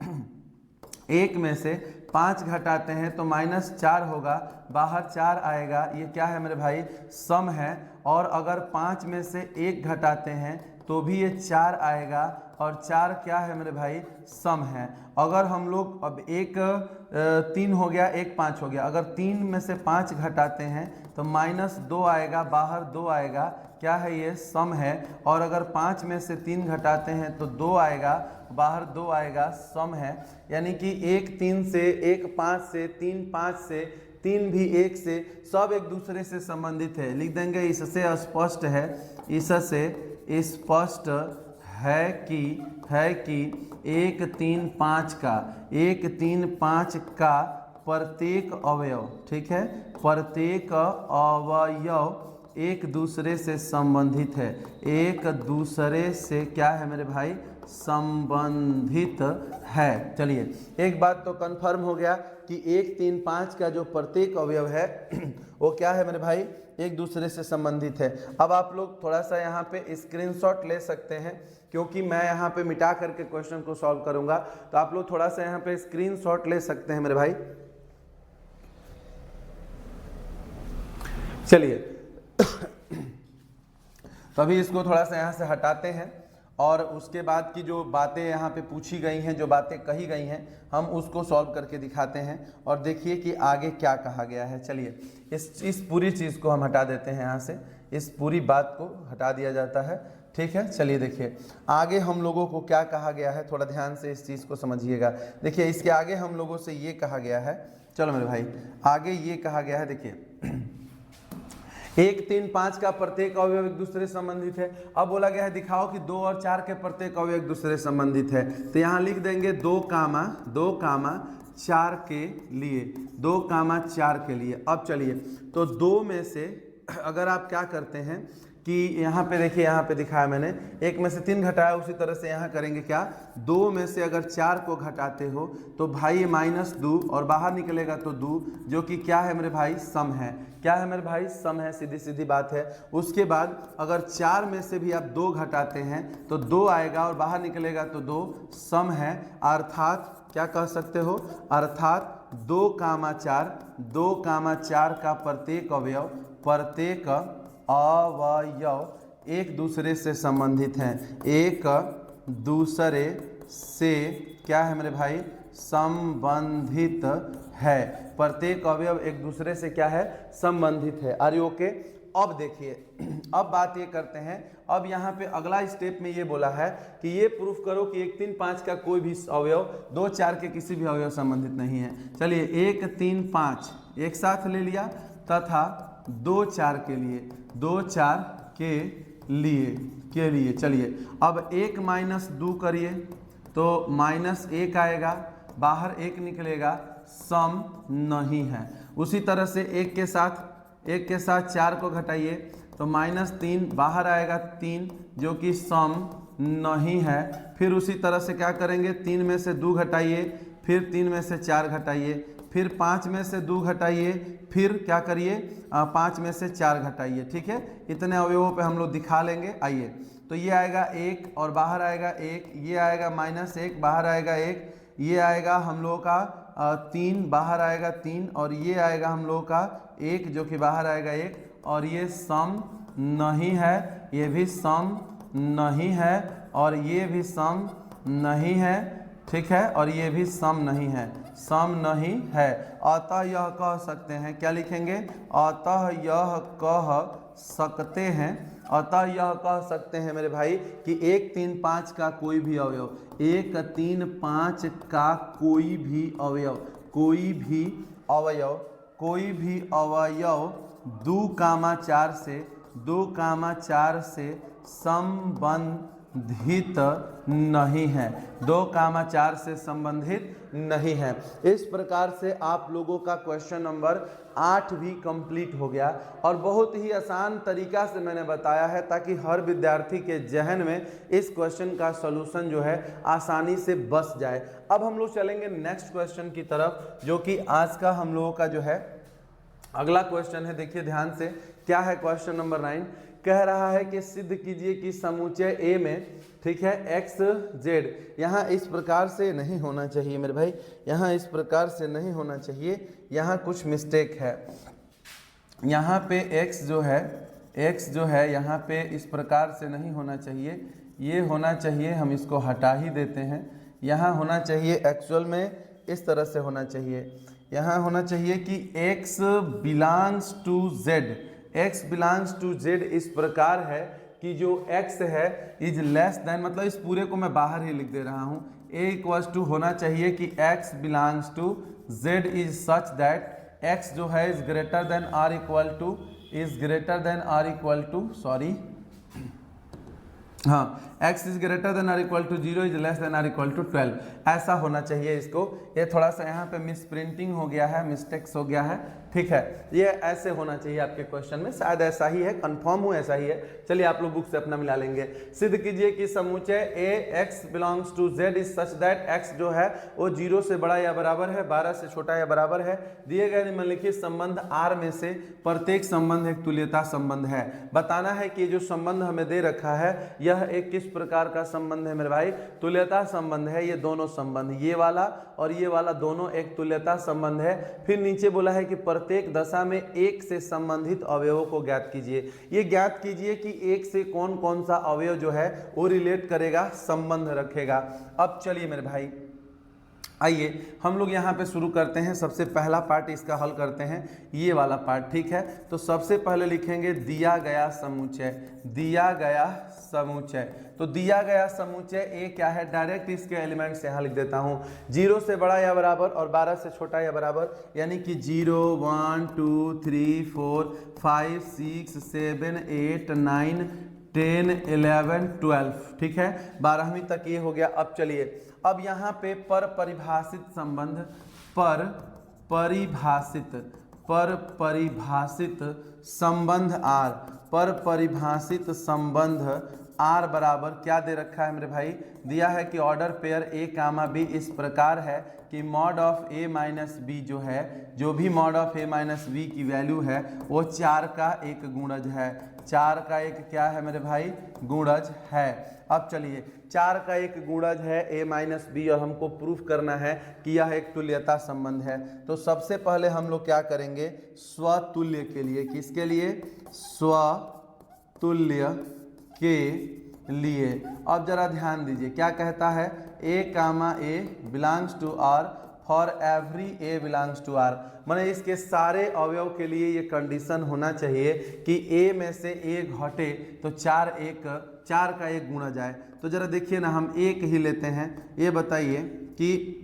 A: 1 में से 5 घटाते हैं तो -4 होगा, बाहर 4 आएगा, ये क्या है मेरे भाई, सम है। और अगर 5 में से 1 घटाते हैं तो भी ये 4 आएगा, और 4 क्या है मेरे भाई, सम है। अगर हम लोग अब एक 3 हो गया, एक 5 हो गया, अगर 3 में से 5 घटाते हैं तो -2 आएगा, बाहर 2 आएगा, क्या है ये, सम है। और अगर 5 में से 3 घटाते हैं तो 2 आएगा, बाहर 2 आएगा, सम है। यानी कि 1 3 से, 1 5 से, 3 5 से, 3 भी 1 से, सब एक दूसरे से संबंधित है। लिख देंगे इससे स्पष्ट है, इससे स्पष्ट है कि 1 3 5 का 1 3 5 का प्रत्येक अवयव, ठीक है, प्रत्येक अवयव एक दूसरे से संबंधित है, एक दूसरे से क्या है मेरे भाई, संबंधित है। चलिए एक बात तो कंफर्म हो गया कि 1 3 5 का जो प्रत्येक अवयव है वो क्या है मेरे भाई, एक दूसरे से संबंधित है। अब आप लोग थोड़ा सा यहाँ पे स्क्रीनशॉट ले सकते हैं, क्योंकि मैं यहाँ पे मिटा करके क्वेश्चन को सॉल्व करूंगा, तो आप लोग थोड़ा सा यहाँ पे स्क्रीनशॉट ले सकते हैं मेरे भाई। चलिए तो अभी इसको थोड़ा सा यहाँ से हटाते हैं, और उसके बाद की जो बातें यहाँ पे पूछी गई हैं, जो बातें कही गई हैं, हम उसको सॉल्व करके दिखाते हैं, और देखिए कि आगे क्या कहा गया है। चलिए इस पूरी चीज़ को हम हटा देते हैं, यहाँ से इस पूरी बात को हटा दिया जाता है, ठीक है। चलिए देखिए आगे हम लोगों को क्या कहा गया है, थोड़ा ध्यान से इस चीज़ को समझिएगा। देखिए इसके आगे हम लोगों से ये कहा गया है, चलो मेरे भाई आगे ये कहा गया है, देखिए 1 3 5 का प्रत्येक अवयव एक दूसरे से संबंधित है। अब बोला गया है दिखाओ कि 2 और 4 के प्रत्येक अवयव एक दूसरे से संबंधित है। तो यहाँ लिख देंगे 2 कामा 4 के लिए, 2 कामा 4 के लिए। अब चलिए तो 2 में से अगर आप क्या करते हैं कि यहाँ पे देखिए, यहाँ पे दिखाया मैंने, 1 में से 3 घटाया, उसी तरह से यहाँ करेंगे क्या, 2 में से अगर 4 को घटाते हो तो भाई -2 और बाहर निकलेगा तो 2, जो कि क्या है मेरे भाई, सम है। क्या है मेरे भाई, सम है, सीधी सीधी बात है। उसके बाद अगर 4 में से भी आप 2 घटाते हैं तो 2 आएगा और बाहर निकलेगा तो 2, सम है। अर्थात क्या कह सकते हो, अर्थात 2 कामा 4 का प्रत्येक अवयव एक दूसरे से संबंधित हैं, एक दूसरे से क्या है मेरे भाई, संबंधित है। प्रत्येक अवयव एक दूसरे से क्या है, संबंधित है। Are you okay. अब देखिए अब बात ये करते हैं, अब यहाँ पे अगला स्टेप में ये बोला है कि ये प्रूफ करो कि 1 3 5 का कोई भी अवयव 2 4 के किसी भी अवयव संबंधित नहीं है। चलिए 1 3 5 एक साथ ले लिया, तथा 2 4 के लिए, 2 4 के लिए चलिए अब 1 - 2 करिए तो -1 आएगा, बाहर 1 निकलेगा, सम नहीं है। उसी तरह से 1 के साथ 4 को घटाइए तो -3, बाहर आएगा 3, जो कि सम नहीं है। फिर उसी तरह से क्या करेंगे, 3 में से 2 घटाइए, फिर 3 में से 4 घटाइए, फिर 5 में से 2 घटाइए, फिर क्या करिए 5 में से 4 घटाइए, ठीक है। इतने अवयवों पे हम लोग दिखा लेंगे। आइए तो ये आएगा 1 और बाहर आएगा 1, ये आएगा -1 बाहर आएगा 1, ये आएगा हम लोगों का 3 बाहर आएगा 3, और ये आएगा हम लोगों का 1 जो कि बाहर आएगा 1, और ये सम नहीं है, ये भी सम नहीं है, और ये भी सम नहीं है, ठीक है, और ये भी सम नहीं है, सम नहीं है। अतः यह कह सकते हैं, क्या लिखेंगे, अतः यह कह सकते हैं, अतः यह कह सकते हैं मेरे भाई कि 1 3 5 का कोई भी अवयव, 1 3 5 का कोई भी अवयव 2 कामा 4 से संबंधित नहीं है, 2 कामा 4 से संबंधित नहीं है। इस प्रकार से आप लोगों का क्वेश्चन नंबर 8 भी कंप्लीट हो गया, और बहुत ही आसान तरीका से मैंने बताया है ताकि हर विद्यार्थी के जहन में इस क्वेश्चन का सॉल्यूशन जो है आसानी से बस जाए। अब हम लोग चलेंगे नेक्स्ट क्वेश्चन की तरफ, जो कि आज का हम लोगों का जो है अगला क्वेश्चन है। देखिए ध्यान से, क्या है क्वेश्चन नंबर 9, कह रहा है कि सिद्ध कीजिए कि समुच्चय A में, ठीक है, एक्स जेड, यहाँ इस प्रकार से नहीं होना चाहिए मेरे भाई, यहाँ इस प्रकार से नहीं होना चाहिए, यहाँ कुछ मिस्टेक है। यहाँ पे x जो है x जो है यहाँ पे इस प्रकार से नहीं होना चाहिए, ये होना चाहिए, हम इसको हटा ही देते हैं। यहाँ होना चाहिए एक्चुअल में इस तरह से होना चाहिए, यहाँ होना चाहिए कि x belongs to z, x belongs to z इस प्रकार है कि जो x है इज लेस देन, मतलब इस पूरे को मैं बाहर ही लिख दे रहा हूँ, a इक्वल्स टू होना चाहिए कि x belongs to z is such that x जो है is greater than or equal to, is greater than or equal to, sorry हाँ, x is greater than or equal to 0, is less than or equal to 12, ऐसा होना चाहिए इसको। ये थोड़ा सा यहाँ पे मिस प्रिंटिंग हो गया है, मिस्टेक्स हो गया है, ठीक है, ये ऐसे होना चाहिए आपके क्वेश्चन में, शायद ऐसा ही है, कंफर्म हूँ ऐसा ही है। चलिए आप लोग बुक से अपना मिला लेंगे। सिद्ध कीजिए कि समुच्चय a x belongs to z is such that x जो है वो 0 से बड़ा या बराबर है, 12 से छोटा या बराबर है। दिए गए निम्नलिखित संबंध R में से प्रत्येक संबंध एक तुल्यता संबंध है। बताना है कि जो संबंध हमें दे रखा है यह एक किस प्रकार का संबंध है मेरे भाई, तुल्यता संबंध है। ये दोनों संबंध, ये वाला और ये वाला दोनों एक तुल्यता संबंध है। फिर नीचे बोला है कि प्रत्येक दशा में एक से संबंधित अवयवों को ज्ञात कीजिए। ये ज्ञात कीजिए कि एक से कौन कौन सा अवयव जो है वो रिलेट करेगा, संबंध रखेगा। अब चलिए मेरे भाई आइए हम लोग यहाँ पे शुरू करते हैं। सबसे पहला पार्ट इसका हल करते हैं, ये वाला पार्ट, ठीक है। तो सबसे पहले लिखेंगे दिया गया समुच्चय, दिया गया समुच्चय। तो दिया गया समुच्चय ए क्या है, डायरेक्ट इसके एलिमेंट्स यहाँ लिख देता हूँ, 0 से बड़ा या बराबर और 12 से छोटा या बराबर, यानी कि 0 1 2 3 4 5 6 7 8 9 10 11 12, ठीक है, 12वीं तक ये हो गया। अब चलिए अब यहाँ पे पर परिभाषित संबंध, पर परिभाषित संबंध आर, पर परिभाषित संबंध आर बराबर क्या दे रखा है मेरे भाई, दिया है कि order pair A comma B इस प्रकार है कि mod of A minus B जो है, जो भी mod of A minus B की वैल्यू है वो 4 का एक गुणज है, 4 का एक क्या है मेरे भाई, गुणज है। अब चलिए 4 का एक गुणज है ए माइनस बी और हमको प्रूफ करना है कि यह एक तुल्यता संबंध है। तो सबसे पहले हम लोग क्या करेंगे, स्वतुल्य के लिए, किसके लिए, स्वतुल्य के लिए। अब जरा ध्यान दीजिए क्या कहता है, A comma A belongs to R for every A belongs to R, माने इसके सारे अवयव के लिए ये कंडीशन होना चाहिए कि ए में से ए घटे तो 4 का एक गुणा जाए। तो जरा देखिए ना, हम एक ही लेते हैं, ये बताइए कि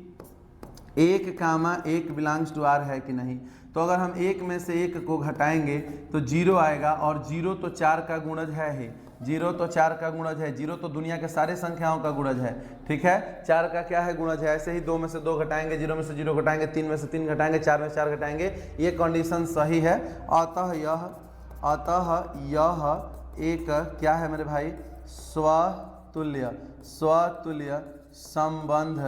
A: 1 कामा 1 बिलोंग्स टू आर है कि नहीं। तो अगर हम 1 में से 1 को घटाएंगे तो 0 आएगा, और 0 तो 4 का गुणज है ही, 0 तो 4 का गुणज है, 0 तो दुनिया के सारे संख्याओं का गुणज है, ठीक है, 4 का क्या है, गुणज है। ऐसे ही 2 में से 2 घटाएंगे, 0 में से 0 घटाएंगे, 3 में से 3 घटाएंगे, 4 में से 4 घटाएंगे, ये कंडीशन सही है। अतः यह एक क्या है मेरे भाई, स्वतुल्य संबंध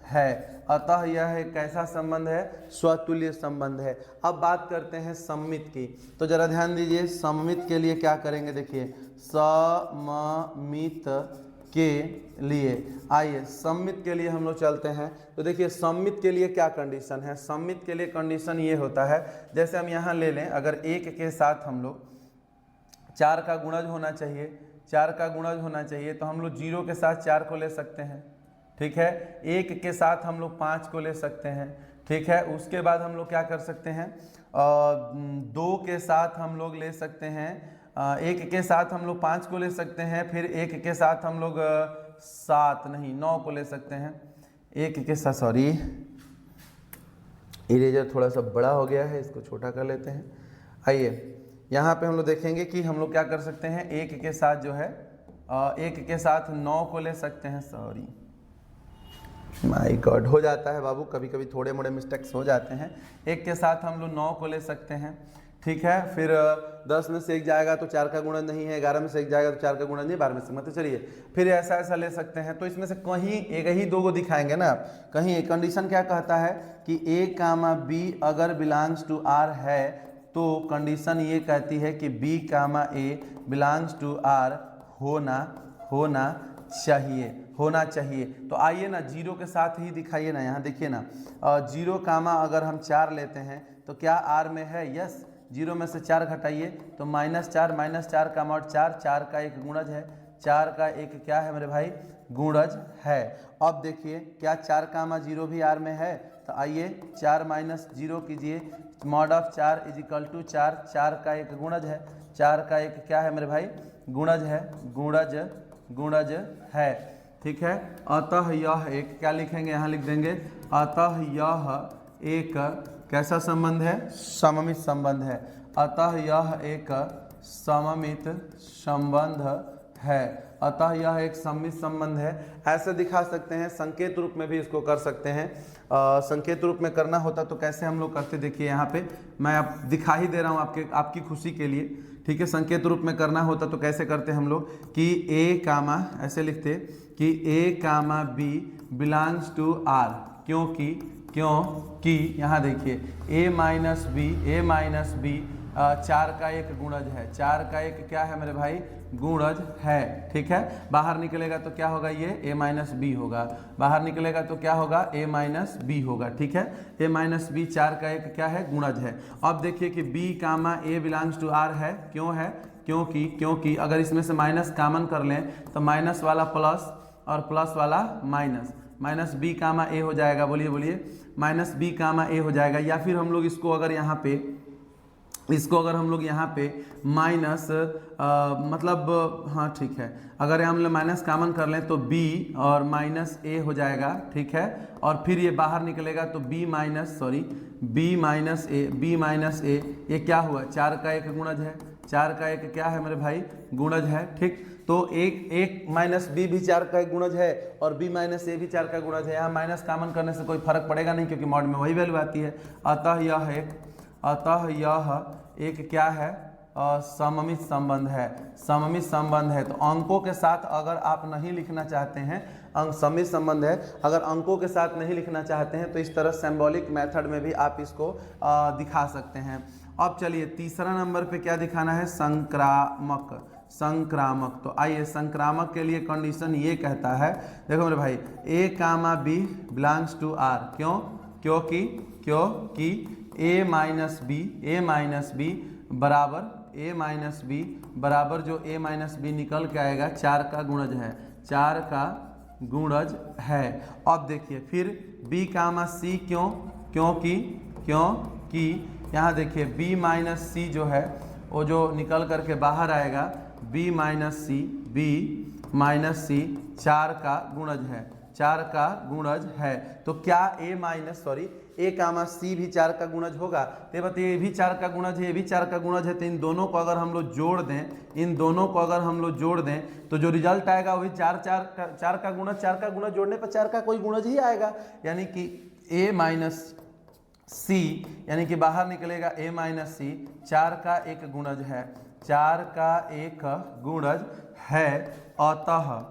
A: है। अतः यह एक कैसा संबंध है, स्वतुल्य संबंध है। अब बात करते हैं सममित की। तो जरा ध्यान दीजिए, सममित के लिए क्या करेंगे, देखिए सममित के लिए, आइए सममित के लिए हम लोग चलते हैं। तो देखिए सममित के लिए क्या कंडीशन है, सममित के लिए कंडीशन ये होता है, जैसे हम यहाँ ले लें, अगर 1 के साथ हम लोग 4 का गुणज होना चाहिए, 4 का गुणज होना चाहिए, तो हम लोग 0 के साथ 4 को ले सकते हैं, ठीक है, 1 के साथ हम लोग 5 को ले सकते हैं, ठीक है। उसके बाद हम लोग क्या कर सकते हैं, 2 के साथ हम लोग ले सकते हैं, 1 के साथ हम लोग 5 को ले सकते हैं, फिर 1 के साथ हम लोग 9 को ले सकते हैं। 1 के साथ, सॉरी इरेजर थोड़ा सा बड़ा हो गया है, इसको छोटा कर लेते हैं। आइए यहाँ पे हम लोग देखेंगे कि हम लोग क्या कर सकते हैं, 1 के साथ जो है 1 के साथ 9 को ले सकते हैं, सॉरी माय गॉड, हो जाता है बाबू, कभी कभी थोड़े मोड़े मिस्टेक्स हो जाते हैं। 1 के साथ हम लोग 9 को ले सकते हैं, ठीक है। फिर 10 में से 1 जाएगा तो 4 का गुणज नहीं है, 11 में से 1 जाएगा तो 4 का गुणज नहीं, 12 में से, मतलब चलिए फिर ऐसा ले सकते हैं। तो इसमें से कहीं एक ही 2 को दिखाएंगे ना, कहीं एक कंडीशन क्या कहता है कि ए कामा बी अगर बिलोंग्स टू आर है, तो कंडीशन ये कहती है कि B comma A belongs to R होना चाहिए। तो आइए ना 0 के साथ ही दिखाइए ना, यहाँ देखिए ना, 0 कामा अगर हम 4 लेते हैं तो क्या आर में है, यस,
B: जीरो में से 4 घटाइए तो -4 का मॉड 4, 4 का एक गुणज है, 4 का एक क्या है मेरे भाई गुणज है। अब देखिए क्या 4 का 0 भी R में है, तो आइए 4 - 0 कीजिए, mod of 4 is equal to 4, 4 का एक गुणज है, 4 का एक क्या है मेरे भाई गुणज है, गुणज है, ठीक है। अतः यह एक क्या लिखेंगे यहाँ लिख देंगे, अतः यह एक कैसा संबंध है, सममित संबंध है, अतः यह एक सममित संबंध है, अतः यह एक सममित संबंध है। ऐसे दिखा सकते हैं, संकेत रूप में भी इसको कर सकते हैं। संकेत रूप में करना होता तो कैसे हम लोग करते, देखिए यहाँ पे मैं अब दिखा ही दे रहा हूँ आपकी खुशी के लिए, ठीक है। संकेत रूप में करना होता तो कैसे करते हम लोग कि ए कामा ऐसे लिखते कि A comma B belongs to are, क्योंकि यहाँ देखिए ए माइनस बी 4 का एक गुणज है, 4 का एक क्या है मेरे भाई गुणज है, ठीक है। बाहर निकलेगा तो क्या होगा, ये a माइनस बी होगा, बाहर निकलेगा तो क्या होगा a माइनस बी होगा, ठीक है। a माइनस बी 4 का एक क्या है गुणज है। अब देखिए कि b comma a belongs to r है, क्यों है, क्योंकि अगर इसमें से माइनस कॉमन कर लें तो माइनस वाला प्लस और प्लस वाला माइनस, माइनस बी कामा ए हो जाएगा, बोलिए माइनस बी कामा ए हो जाएगा। या फिर हम लोग इसको अगर हम लोग यहाँ पे माइनस मतलब हाँ ठीक है, अगर हम लोग माइनस कॉमन कर लें तो b और माइनस a हो जाएगा, ठीक है। और फिर ये बाहर निकलेगा तो b माइनस a, ये क्या हुआ 4 का एक गुणज है, 4 का एक क्या है मेरे भाई गुणज है, ठीक। तो एक माइनस बी भी 4 का एक गुणज है और b माइनस ए भी 4 का गुणज है। यहाँ माइनस कॉमन करने से कोई फर्क पड़ेगा नहीं क्योंकि मॉड में वही वैल्यू आती है। अतः यह एक क्या है सममित संबंध है, सममित संबंध है। तो अंकों के साथ अगर आप नहीं लिखना चाहते हैं, सममित संबंध है, अगर अंकों के साथ नहीं लिखना चाहते हैं तो इस तरह सिंबॉलिक मेथड में भी आप इसको दिखा सकते हैं। अब चलिए तीसरा नंबर पे क्या दिखाना है, संक्रामक। तो आइए संक्रामक के लिए कंडीशन ये कहता है, देखो मेरे भाई a comma b belongs to r, क्योंकि a माइनस बी बराबर जो a माइनस बी निकल के आएगा 4 का गुणज है, 4 का गुणज है। अब देखिए फिर b कामा c, क्योंकि यहाँ देखिए b माइनस सी जो है वो जो निकल करके बाहर आएगा b माइनस सी 4 का गुणज है, 4 का गुणज है। तो क्या a कामा c भी 4 का गुणज होगा, तो बताइए ये भी 4 का गुणज है, ये भी 4 का गुणज है। तो इन दोनों को अगर हम लोग जोड़ दें, तो जो रिजल्ट आएगा वही 4 का गुणज जोड़ने पर 4 का कोई गुणज ही आएगा, यानी कि a माइनस सी, यानी कि बाहर निकलेगा a माइनस सी 4 का एक गुणज है, 4 का एक गुणज है। अतः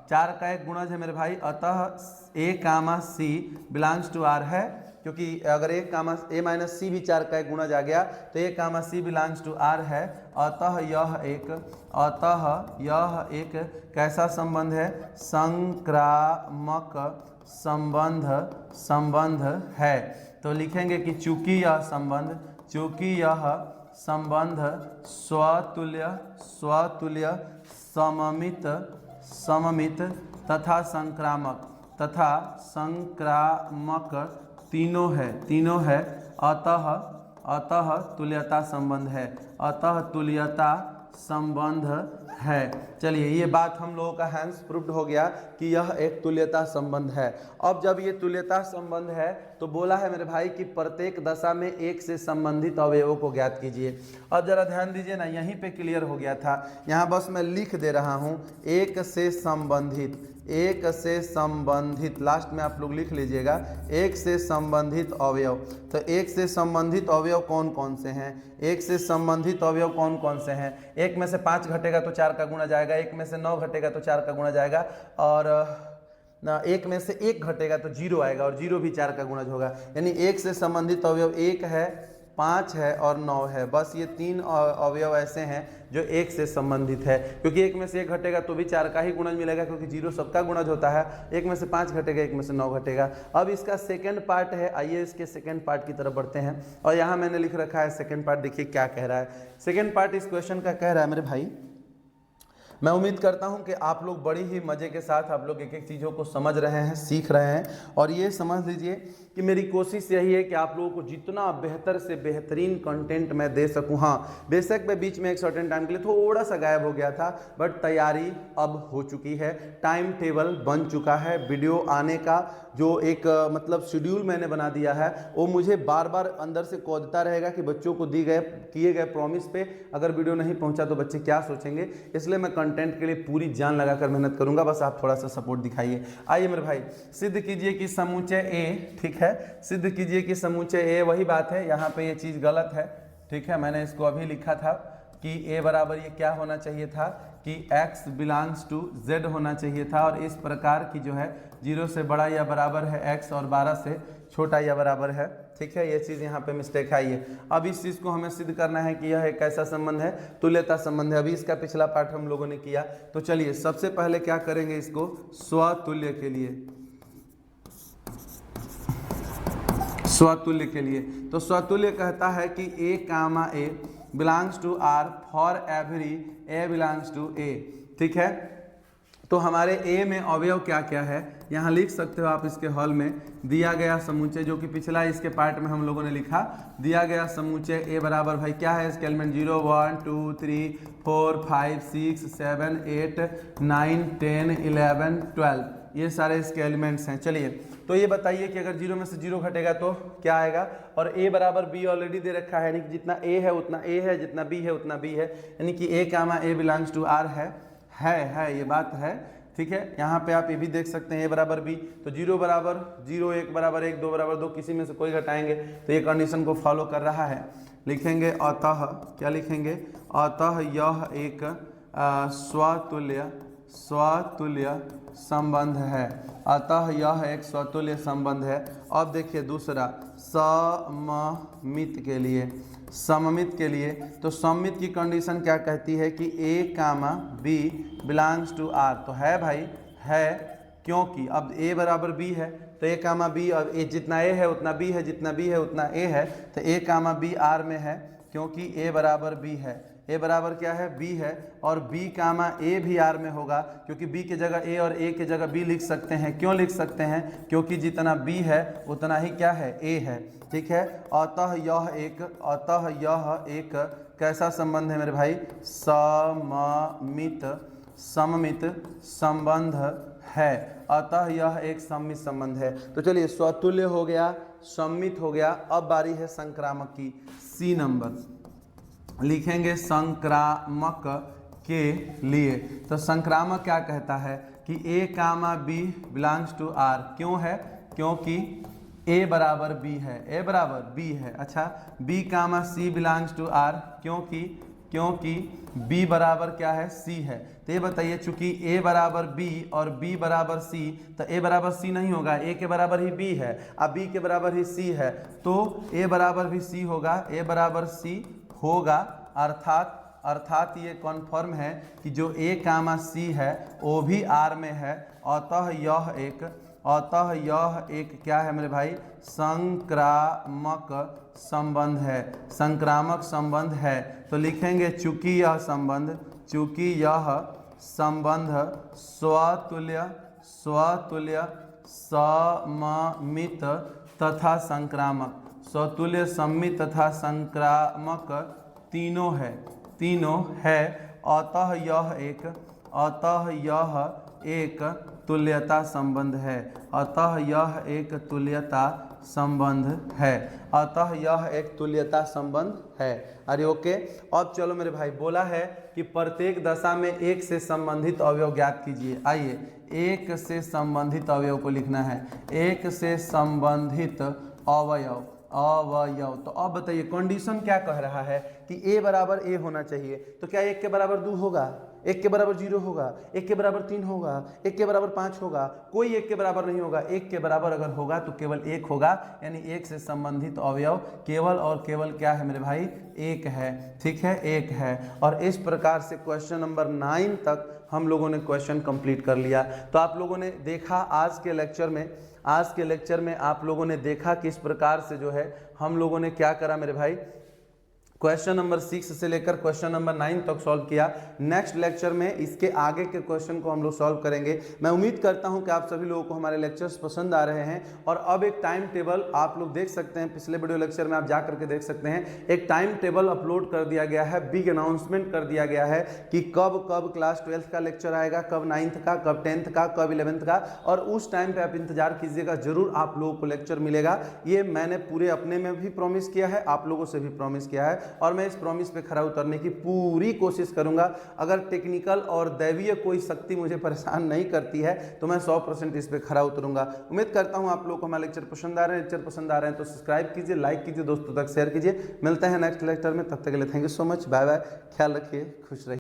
B: 4 का एक गुणज है मेरे भाई, अतः a comma C belongs to r है, क्योंकि अगर a माइनस सी भी 4 का एक गुणज आ गया तो a comma C belongs to r है। अतः यह एक कैसा संबंध है, संक्रामक संबंध है। तो लिखेंगे कि चूंकि यह संबंध स्वतुल्य सममित तथा संक्रामक तीनों है, अतः तुल्यता संबंध है। चलिए ये बात हम लोगों का हैंस प्रूव्ड हो गया कि यह एक तुल्यता संबंध है। अब जब ये तुल्यता संबंध है तो बोला है मेरे भाई कि प्रत्येक दशा में एक से संबंधित अवयवों को ज्ञात कीजिए। अब जरा ध्यान दीजिए ना, यहीं पे क्लियर हो गया था, यहाँ बस मैं लिख दे रहा हूँ एक से संबंधित, लास्ट में आप लोग लिख लीजिएगा एक से संबंधित अवयव। तो एक से संबंधित अवयव कौन कौन से हैं, एक में से 5 घटेगा तो 4 का गुणा जाएगा, एक में से 9 घटेगा तो 4 का गुणा जाएगा, और एक में से 1 घटेगा तो 0 आएगा और 0 भी 4 का गुणज होगा। यानी एक से संबंधित अवयव 1 है, 5 है और 9 है। बस ये 3 अवयव ऐसे हैं जो 1 से संबंधित है, क्योंकि 1 में से 1 घटेगा तो भी 4 का ही गुणज मिलेगा, क्योंकि 0 सबका गुणज होता है। 1 में से 5 घटेगा, 1 में से 9 घटेगा। अब इसका सेकंड पार्ट है, आइए इसके सेकंड पार्ट की तरफ बढ़ते हैं। और यहाँ मैंने लिख रखा है सेकंड पार्ट, देखिए क्या कह रहा है। सेकंड पार्ट इस क्वेश्चन का कह रहा है मेरे भाई, मैं उम्मीद करता हूं कि आप लोग बड़ी ही मज़े के साथ आप लोग एक एक चीज़ों को समझ रहे हैं, सीख रहे हैं। और ये समझ लीजिए कि मेरी कोशिश यही है कि आप लोगों को जितना बेहतर से बेहतरीन कंटेंट मैं दे सकूं। हाँ, बेशक मैं बीच में एक सर्टेन टाइम के लिए थोड़ा सा गायब हो गया था, बट तैयारी अब हो चुकी है, टाइम टेबल बन चुका है। वीडियो आने का जो एक मतलब शेड्यूल मैंने बना दिया है, वो मुझे बार बार अंदर से कौंधता रहेगा कि बच्चों को किए गए प्रॉमिस पे अगर वीडियो नहीं पहुंचा तो बच्चे क्या सोचेंगे। इसलिए मैं कंटेंट के लिए पूरी जान लगाकर मेहनत करूंगा, बस आप थोड़ा सा सपोर्ट दिखाइए। आइए मेरे भाई, सिद्ध कीजिए कि समूचे ए, ठीक है, सिद्ध कीजिए कि समूचे ए, वही बात है, यहाँ पे ये चीज़ गलत है, ठीक है। मैंने इसको अभी लिखा था कि ए बराबर ये क्या होना चाहिए था कि x बिलोंग्स टू z होना चाहिए था, और इस प्रकार की जो है 0 से बड़ा या बराबर है x और 12 से छोटा या बराबर है, ठीक है। ये चीज़ यहाँ पे मिस्टेक आई है। अब इस चीज़ को हमें सिद्ध करना है कि यह एक कैसा संबंध है, तुल्यता संबंध है। अभी इसका पिछला पार्ट हम लोगों ने किया, तो चलिए सबसे पहले क्या करेंगे, इसको स्वतुल्य के लिए, स्वतुल्य के लिए। तो स्वतुल्य कहता है कि a comma a belongs to r for every a belongs to a, ठीक है। तो हमारे a में अवयव क्या क्या है यहाँ लिख सकते हो आप इसके हॉल में। दिया गया समूचे, जो कि पिछला इसके पार्ट में हम लोगों ने लिखा, दिया गया समूचे a बराबर भाई क्या है, इसके एलिमेंट 0 1 2 3 4 5 6 7 8 9 10 11 12, ये सारे इसके एलिमेंट्स हैं। चलिए तो ये बताइए कि अगर 0 में से 0 घटेगा तो क्या आएगा, और a बराबर b ऑलरेडी दे रखा है, यानी कि जितना a है उतना a है, जितना b है उतना b है, यानी कि a comma a belongs to r है, ये बात है, ठीक है। यहाँ पे आप ये भी देख सकते हैं a बराबर b, तो 0 बराबर 0, 1 बराबर 1, 2 बराबर 2, किसी में से कोई घटाएंगे तो ये कंडीशन को फॉलो कर रहा है। लिखेंगे अतः, क्या लिखेंगे, अतः यह एक स्वतुल्य संबंध है, अतः यह एक स्वतुल्य संबंध है। अब देखिए दूसरा, सममित के लिए, सममित के लिए, तो सममित की कंडीशन क्या कहती है कि a comma b belongs to r, तो है भाई है, क्योंकि अब a बराबर b है तो a कामा b, और a जितना a है उतना b है, जितना b है उतना a है, तो a कामा b r में है, क्योंकि a बराबर b है, a बराबर क्या है, b है, और b कामा a भी r में होगा, क्योंकि b के जगह a और a के जगह b लिख सकते हैं। क्यों लिख सकते हैं, क्योंकि जितना b है उतना ही क्या है, a है, ठीक है। अतः यह एक कैसा संबंध है मेरे भाई, सममित संबंध है, अतः यह एक सममित संबंध है। तो चलिए स्वतुल्य हो गया, सममित हो गया, अब बारी है संक्रामक की। सी नंबर लिखेंगे संक्रामक के लिए। तो संक्रामक क्या कहता है कि a comma b belongs to r, क्यों है, क्योंकि a बराबर b है, a बराबर b है। अच्छा, b comma c belongs to r, क्योंकि b बराबर क्या है, c है। तो ये बताइए, चूंकि a बराबर b और b बराबर c, तो a बराबर c नहीं होगा, a के बराबर ही b है, अब b के बराबर ही c है, तो a बराबर भी c होगा, a बराबर c होगा, अर्थात ये कन्फर्म है कि जो a कामा c है वो भी r में है। अतः यह एक क्या है मेरे भाई, संक्रामक संबंध है, संक्रामक संबंध है। तो लिखेंगे चूंकि यह संबंध स्वतुल्य सममित तथा संक्रामक, स्वतुल्य सममित तथा संक्रामक तीनों है। अतः यह एक तुल्यता संबंध है, अतः यह एक तुल्यता संबंध है। अरे ओके, अब चलो मेरे भाई, बोला है कि प्रत्येक दशा में एक से संबंधित अवयव ज्ञात कीजिए। आइए, एक से संबंधित अवयव को लिखना है, एक से संबंधित अवयव। तो अब बताइए कंडीशन क्या कह रहा है कि a बराबर a होना चाहिए, तो क्या 1 के बराबर 2 होगा, 1 के बराबर 0 होगा, 1 के बराबर 3 होगा, 1 के बराबर 5 होगा, कोई 1 के बराबर नहीं होगा। 1 के बराबर अगर होगा तो केवल 1 होगा, यानी 1 से संबंधित अवयव केवल और केवल क्या है मेरे भाई, 1 है। ठीक है, 1 है। और इस प्रकार से क्वेश्चन नंबर 9 तक हम लोगों ने क्वेश्चन कंप्लीट कर लिया। तो आप लोगों ने देखा आज के लेक्चर में आप लोगों ने देखा किस प्रकार से जो है हम लोगों ने क्या करा मेरे भाई, क्वेश्चन नंबर 6 से लेकर क्वेश्चन नंबर 9 तक सॉल्व किया। नेक्स्ट लेक्चर में इसके आगे के क्वेश्चन को हम लोग सॉल्व करेंगे। मैं उम्मीद करता हूं कि आप सभी लोगों को हमारे लेक्चर्स पसंद आ रहे हैं। और अब एक टाइम टेबल आप लोग देख सकते हैं, पिछले वीडियो लेक्चर में आप जा करके देख सकते हैं, एक टाइम टेबल अपलोड कर दिया गया है, बिग अनाउंसमेंट कर दिया गया है कि कब कब क्लास 12th का लेक्चर आएगा, कब 9th का, कब 10th का, कब 11th का। और उस टाइम पर आप इंतजार कीजिएगा, जरूर आप लोगों को लेक्चर मिलेगा। ये मैंने पूरे अपने में भी प्रॉमिस किया है, आप लोगों से भी प्रॉमिस किया है, और मैं इस प्रॉमिस पे खरा उतरने की पूरी कोशिश करूंगा। अगर टेक्निकल और दैवीय कोई शक्ति मुझे परेशान नहीं करती है तो मैं 100% इस पे खरा उतरूंगा। उम्मीद करता हूं आप लोगों को हमारे लेक्चर पसंद आ रहे हैं। लेक्चर पसंद आ रहे हैं तो सब्सक्राइब कीजिए, लाइक कीजिए, दोस्तों तक शेयर कीजिए। मिलते हैं नेक्स्ट लेक्चर में, तब तक के लिए thank you so much, bye bye, ख्याल रखिए, खुश रहिए।